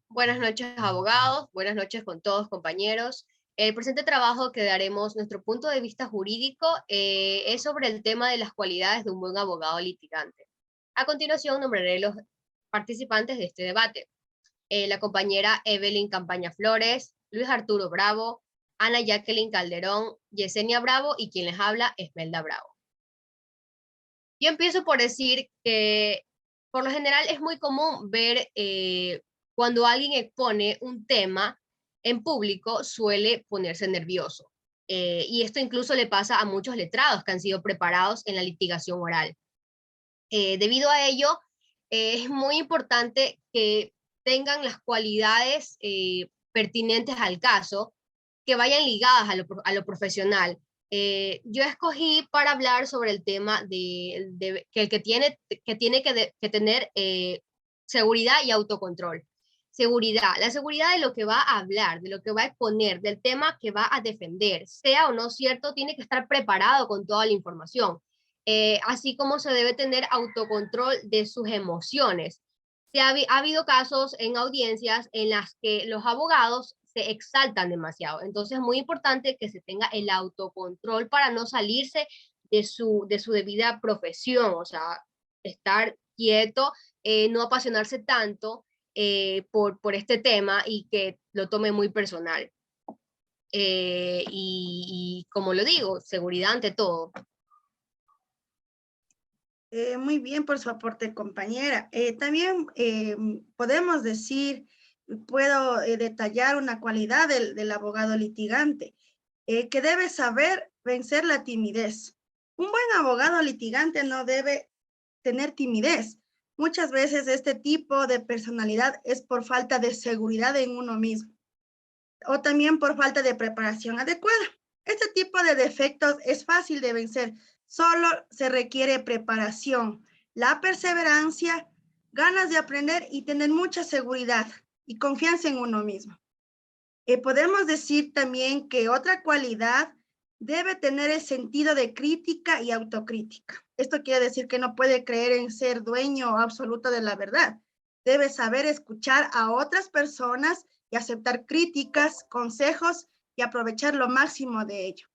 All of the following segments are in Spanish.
Buenas noches, abogados. Buenas noches con todos, compañeros. El presente trabajo que daremos nuestro punto de vista jurídico es sobre el tema de las cualidades de un buen abogado litigante. A continuación, nombraré los participantes de este debate. La compañera Evelyn Campaña Flores, Luis Arturo Bravo, Ana Jacqueline Calderón, Yesenia Bravo y quien les habla, Esmelda Bravo. Yo empiezo por decir que por lo general es muy común ver cuando alguien expone un tema en público suele ponerse nervioso. Y esto incluso le pasa a muchos letrados que han sido preparados en la litigación oral. Debido a ello, es muy importante que tengan las cualidades pertinentes al caso, que vayan ligadas a lo profesional. Yo escogí para hablar sobre el tema que el que tiene que tener seguridad y autocontrol. Seguridad, la seguridad de lo que va a hablar, de lo que va a exponer, del tema que va a defender, sea o no cierto, tiene que estar preparado con toda la información. Así como se debe tener autocontrol de sus emociones. Ha habido casos en audiencias en las que los abogados se exaltan demasiado. Entonces es muy importante que se tenga el autocontrol para no salirse de su debida profesión, o sea, estar quieto, no apasionarse tanto por este tema y que lo tome muy personal. Y como lo digo, seguridad ante todo. Muy bien por su aporte, compañera. También podemos decir, puedo detallar una cualidad del abogado litigante, que debe saber vencer la timidez. Un buen abogado litigante no debe tener timidez. Muchas veces este tipo de personalidad es por falta de seguridad en uno mismo o también por falta de preparación adecuada. Este tipo de defectos es fácil de vencer. Solo se requiere preparación, la perseverancia, ganas de aprender y tener mucha seguridad y confianza en uno mismo. Podemos decir también que otra cualidad debe tener el sentido de crítica y autocrítica. Esto quiere decir que no puede creer en ser dueño absoluto de la verdad. Debe saber escuchar a otras personas y aceptar críticas, consejos y aprovechar lo máximo de ello.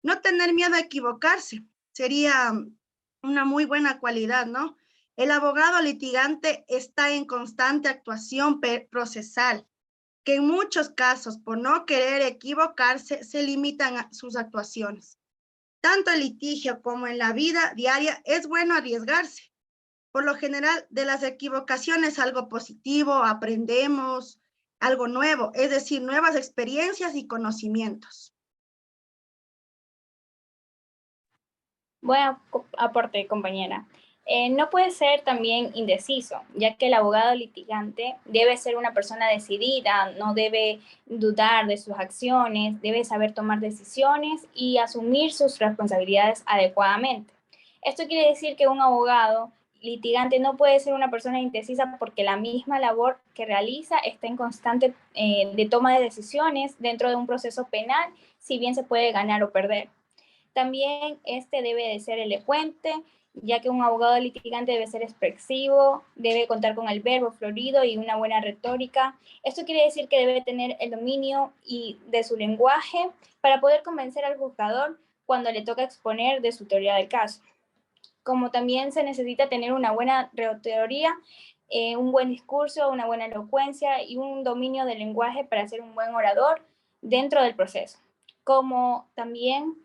No tener miedo a equivocarse sería una muy buena cualidad, ¿no? El abogado litigante está en constante actuación procesal, que en muchos casos, por no querer equivocarse, se limitan a sus actuaciones. Tanto en litigio como en la vida diaria es bueno arriesgarse. Por lo general, de las equivocaciones algo positivo, aprendemos algo nuevo, es decir, nuevas experiencias y conocimientos. Buen aporte, compañera. No puede ser también indeciso, ya que el abogado litigante debe ser una persona decidida, no debe dudar de sus acciones, debe saber tomar decisiones y asumir sus responsabilidades adecuadamente. Esto quiere decir que un abogado litigante no puede ser una persona indecisa porque la misma labor que realiza está en constante de toma de decisiones dentro de un proceso penal, si bien se puede ganar o perder. También este debe de ser elocuente, ya que un abogado litigante debe ser expresivo, debe contar con el verbo florido y una buena retórica. Esto quiere decir que debe tener el dominio de su lenguaje para poder convencer al juzgador cuando le toca exponer de su teoría del caso. Como también se necesita tener una buena retórica, un buen discurso, una buena elocuencia y un dominio del lenguaje para ser un buen orador dentro del proceso. Como también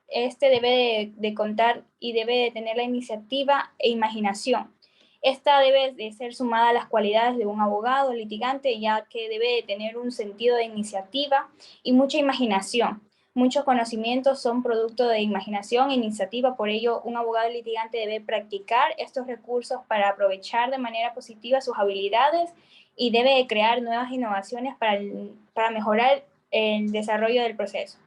este debe de contar y debe de tener la iniciativa e imaginación. Esta debe de ser sumada a las cualidades de un abogado litigante, ya que debe de tener un sentido de iniciativa y mucha imaginación. Muchos conocimientos son producto de imaginación e iniciativa, por ello un abogado litigante debe practicar estos recursos para aprovechar de manera positiva sus habilidades y debe de crear nuevas innovaciones para mejorar el desarrollo del proceso.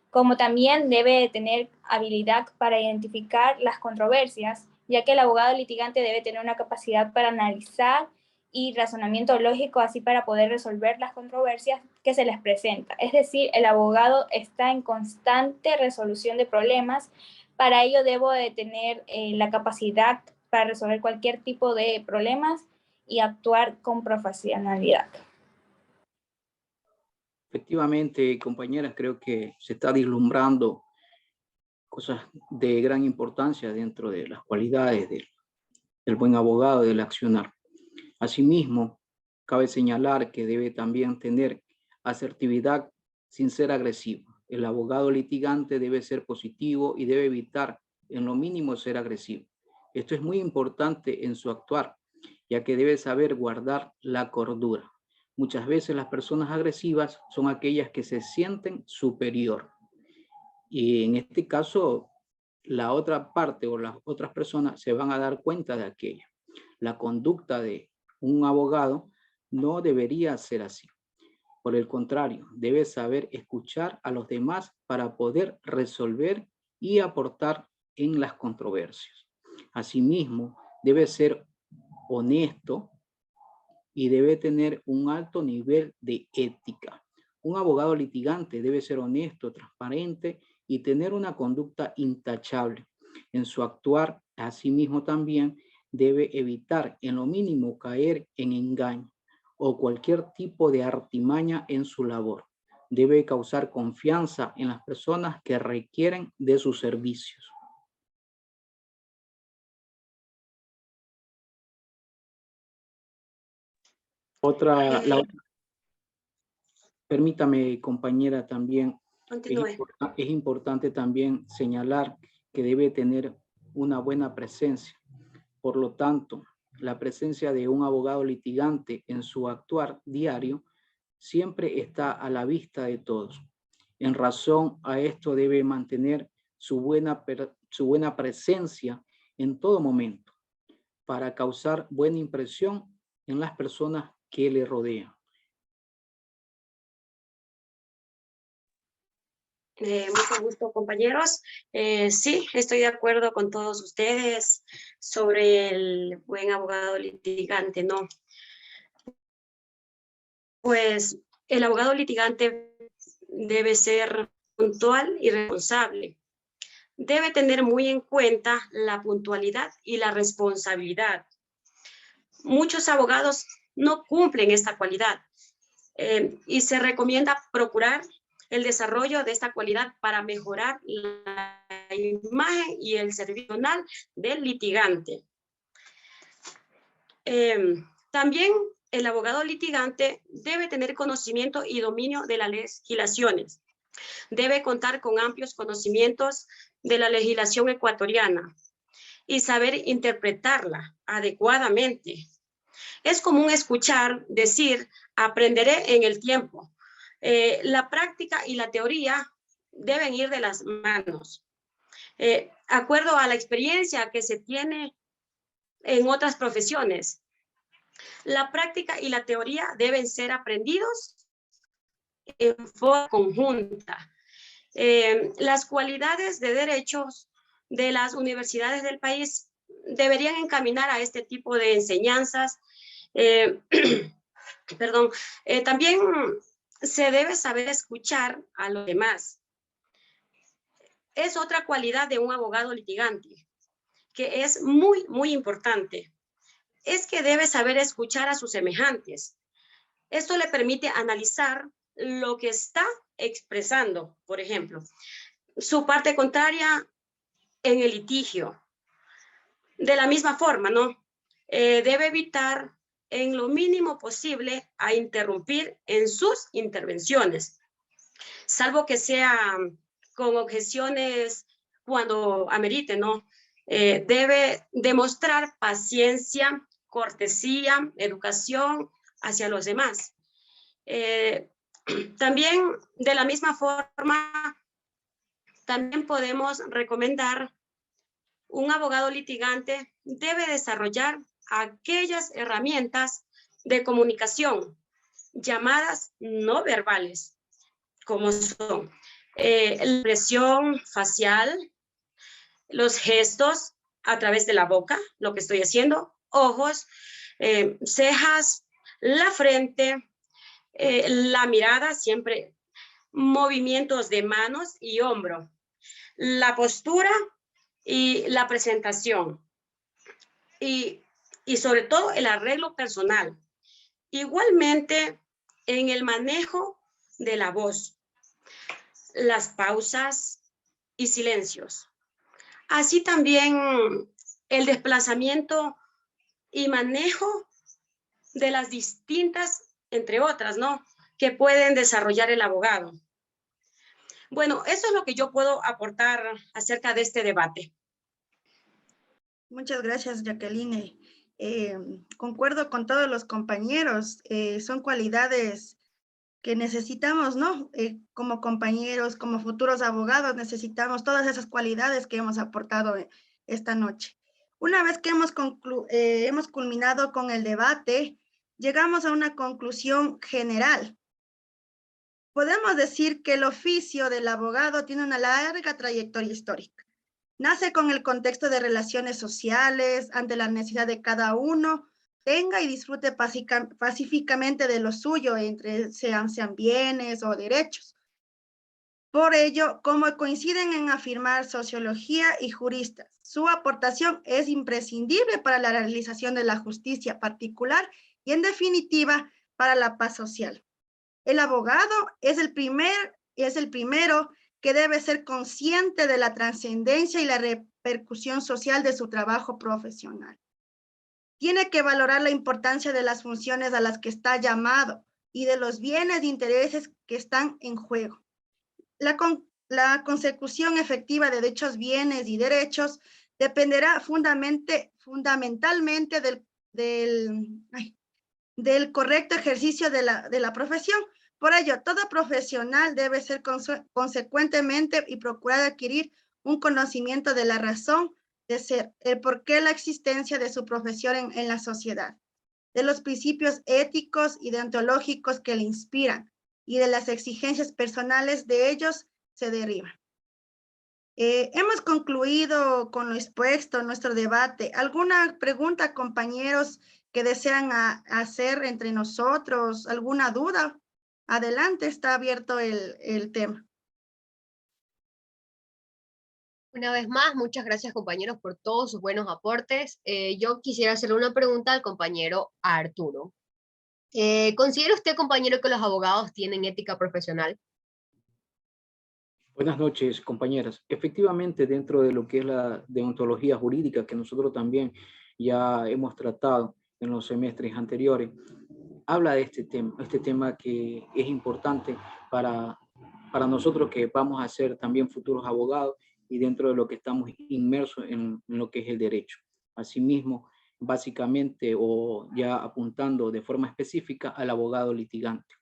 Como también debe de tener habilidad para identificar las controversias, ya que el abogado litigante debe tener una capacidad para analizar y razonamiento lógico, así para poder resolver las controversias que se les presenta. Es decir, el abogado está en constante resolución de problemas Para ello debo de tener la capacidad para resolver cualquier tipo de problemas y actuar con profesionalidad. Efectivamente, compañeras, creo que se está vislumbrando cosas de gran importancia dentro de las cualidades del buen abogado y del accionar. Asimismo, cabe señalar que debe también tener asertividad sin ser agresivo. El abogado litigante debe ser positivo y debe evitar en lo mínimo ser agresivo. Esto es muy importante en su actuar, ya que debe saber guardar la cordura. Muchas veces las personas agresivas son aquellas que se sienten superior. Y en este caso, la otra parte o las otras personas se van a dar cuenta de aquello. La conducta de un abogado no debería ser así. Por el contrario, debe saber escuchar a los demás para poder resolver y aportar en las controversias. Asimismo, debe ser honesto y debe tener un alto nivel de ética. Un abogado litigante debe ser honesto, transparente y tener una conducta intachable. En su actuar, asimismo también debe evitar en lo mínimo caer en engaño o cualquier tipo de artimaña en su labor. Debe causar confianza en las personas que requieren de sus servicios. Permítame, compañera, también es importante también señalar que debe tener una buena presencia. Por lo tanto, la presencia de un abogado litigante en su actuar diario siempre está a la vista de todos. En razón a esto debe mantener su buena presencia en todo momento para causar buena impresión en las personas que le rodean. Mucho gusto, compañeros. Sí, estoy de acuerdo con todos ustedes sobre el buen abogado litigante, ¿no? Pues el abogado litigante debe ser puntual y responsable. Debe tener muy en cuenta la puntualidad y la responsabilidad. Muchos abogados no cumplen esta cualidad y se recomienda procurar el desarrollo de esta cualidad para mejorar la imagen y el servicio profesional del litigante. También el abogado litigante debe tener conocimiento y dominio de las legislaciones. Debe contar con amplios conocimientos de la legislación ecuatoriana y saber interpretarla adecuadamente. Es común escuchar decir, aprenderé en el tiempo. La práctica y la teoría deben ir de las manos. Acuerdo a la experiencia que se tiene en otras profesiones, la práctica y la teoría deben ser aprendidos en forma conjunta. Las cualidades de derechos de las universidades del país deberían encaminar a este tipo de enseñanzas. También se debe saber escuchar a los demás. Es otra cualidad de un abogado litigante, que es muy, muy importante. Es que debe saber escuchar a sus semejantes. Esto le permite analizar lo que está expresando, por ejemplo, su parte contraria en el litigio. De la misma forma, ¿no? Debe evitar en lo mínimo posible a interrumpir en sus intervenciones, salvo que sea con objeciones cuando amerite, ¿no? Debe demostrar paciencia, cortesía, educación hacia los demás. También, de la misma forma, también podemos recomendar un abogado litigante debe desarrollar aquellas herramientas de comunicación llamadas no verbales, como son la expresión facial, los gestos a través de la boca, lo que estoy haciendo, ojos, cejas, la frente, la mirada, siempre movimientos de manos y hombro, la postura y la presentación y sobre todo el arreglo personal. Igualmente en el manejo de la voz, las pausas y silencios. Así también el desplazamiento y manejo de las distintas, entre otras, ¿no?, que pueden desarrollar el abogado. Bueno, eso es lo que yo puedo aportar acerca de este debate. Muchas gracias, Jacqueline. Concuerdo con todos los compañeros. Son cualidades que necesitamos, ¿no? Como compañeros, como futuros abogados, necesitamos todas esas cualidades que hemos aportado esta noche. Una vez que hemos culminado con el debate, llegamos a una conclusión general. Podemos decir que el oficio del abogado tiene una larga trayectoria histórica. Nace con el contexto de relaciones sociales, ante la necesidad de cada uno, tenga y disfrute pacíficamente de lo suyo, sean bienes o derechos. Por ello, como coinciden en afirmar sociología y juristas, su aportación es imprescindible para la realización de la justicia particular y, en definitiva, para la paz social. El abogado es el primero que debe ser consciente de la trascendencia y la repercusión social de su trabajo profesional. Tiene que valorar la importancia de las funciones a las que está llamado y de los bienes e intereses que están en juego. La consecución efectiva de dichos bienes y derechos dependerá fundamentalmente del correcto ejercicio de la profesión. Por ello, todo profesional debe ser consecuentemente y procurar adquirir un conocimiento de la razón de ser, el porqué la existencia de su profesión en la sociedad, de los principios éticos y deontológicos que le inspiran y de las exigencias personales de ellos se derivan. Hemos concluido con lo expuesto en nuestro debate. ¿Alguna pregunta, compañeros, que desean hacer entre nosotros? ¿Alguna duda? Adelante, está abierto el tema. Una vez más, muchas gracias, compañeros, por todos sus buenos aportes. Yo quisiera hacerle una pregunta al compañero Arturo. ¿Considera usted, compañero, que los abogados tienen ética profesional? Buenas noches, compañeras. Efectivamente, dentro de lo que es la deontología jurídica, que nosotros también ya hemos tratado en los semestres anteriores, habla de este tema que es importante para nosotros que vamos a ser también futuros abogados y dentro de lo que estamos inmersos en lo que es el derecho. Asimismo, básicamente o ya apuntando de forma específica al abogado litigante.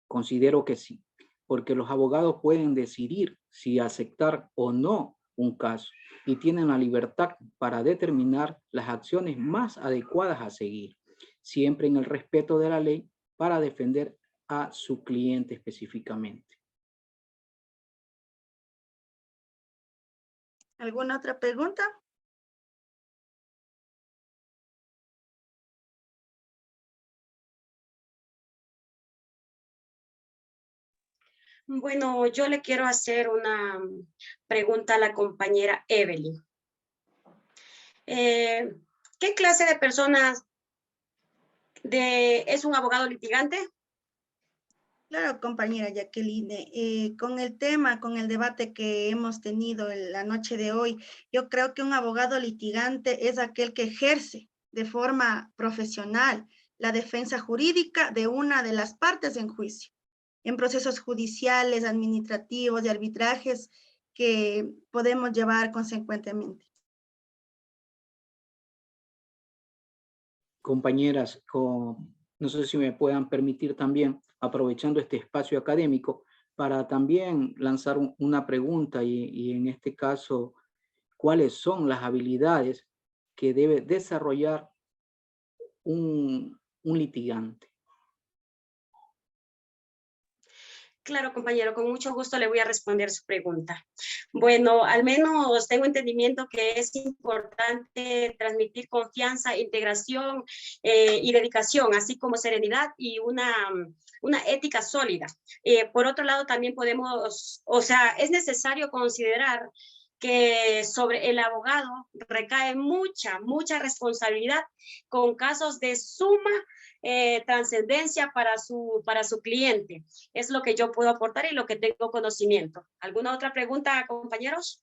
Considero que sí, porque los abogados pueden decidir si aceptar o no un caso y tienen la libertad para determinar las acciones más adecuadas a seguir, siempre en el respeto de la ley para defender a su cliente específicamente. ¿Alguna otra pregunta? Bueno, yo le quiero hacer una pregunta a la compañera Evelyn. ¿Qué clase de personas es un abogado litigante? Claro, compañera Jacqueline, con el tema, con el debate que hemos tenido la noche de hoy, yo creo que un abogado litigante es aquel que ejerce de forma profesional la defensa jurídica de una de las partes en juicio, en procesos judiciales, administrativos y arbitrajes que podemos llevar consecuentemente. Compañeras, no sé si me puedan permitir también, aprovechando este espacio académico, para también lanzar una pregunta y en este caso, ¿cuáles son las habilidades que debe desarrollar un litigante? Claro, compañero, con mucho gusto le voy a responder su pregunta. Bueno, al menos tengo entendimiento que es importante transmitir confianza, integración y dedicación, así como serenidad y una ética sólida. Por otro lado, también podemos, o sea, es necesario considerar que sobre el abogado recae mucha responsabilidad con casos de suma trascendencia para su cliente. Es lo que yo puedo aportar y lo que tengo conocimiento. ¿Alguna otra pregunta, compañeros?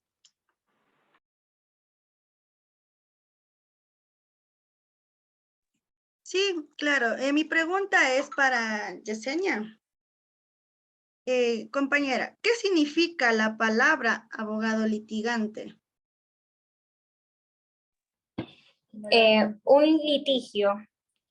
Sí, claro. Mi pregunta es para Yesenia. Compañera, ¿qué significa la palabra abogado litigante? Un litigio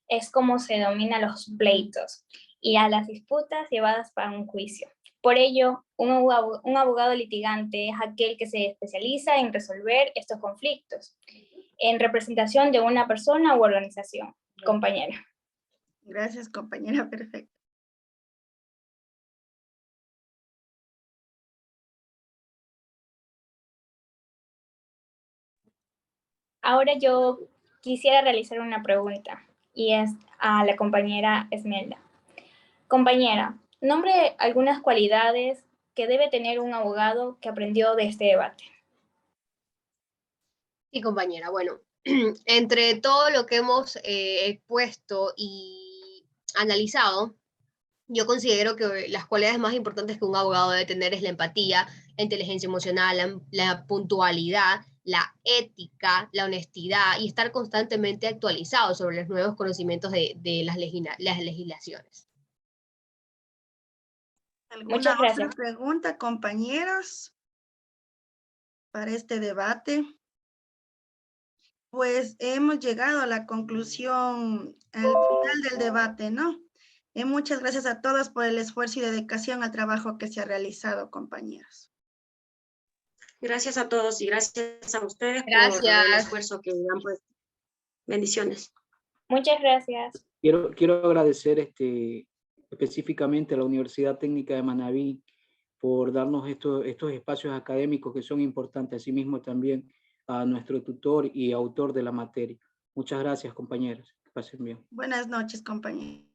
es como se denomina los pleitos y a las disputas llevadas para un juicio. Por ello, un abogado litigante es aquel que se especializa en resolver estos conflictos en representación de una persona u organización. Compañera. Gracias, compañera, perfecto. Ahora yo quisiera realizar una pregunta y es a la compañera Esmelda. Compañera, nombre algunas cualidades que debe tener un abogado que aprendió de este debate. Sí, compañera. Bueno, entre todo lo que hemos expuesto y analizado, yo considero que las cualidades más importantes que un abogado debe tener es la empatía, la inteligencia emocional, la puntualidad, la ética, la honestidad y estar constantemente actualizado sobre los nuevos conocimientos de las legislaciones. ¿Alguna Muchas gracias. otra pregunta, compañeros, para este debate? Pues hemos llegado a la conclusión, al final del debate, ¿no? Muchas gracias a todos por el esfuerzo y dedicación al trabajo que se ha realizado, compañeros. Gracias a todos y gracias a ustedes por el esfuerzo que han puesto. Bendiciones. Muchas gracias. Quiero agradecer específicamente a la Universidad Técnica de Manabí por darnos estos espacios académicos que son importantes, asimismo también a nuestro tutor y autor de la materia. Muchas gracias, compañeros. Que pasen bien. Buenas noches, compañeros.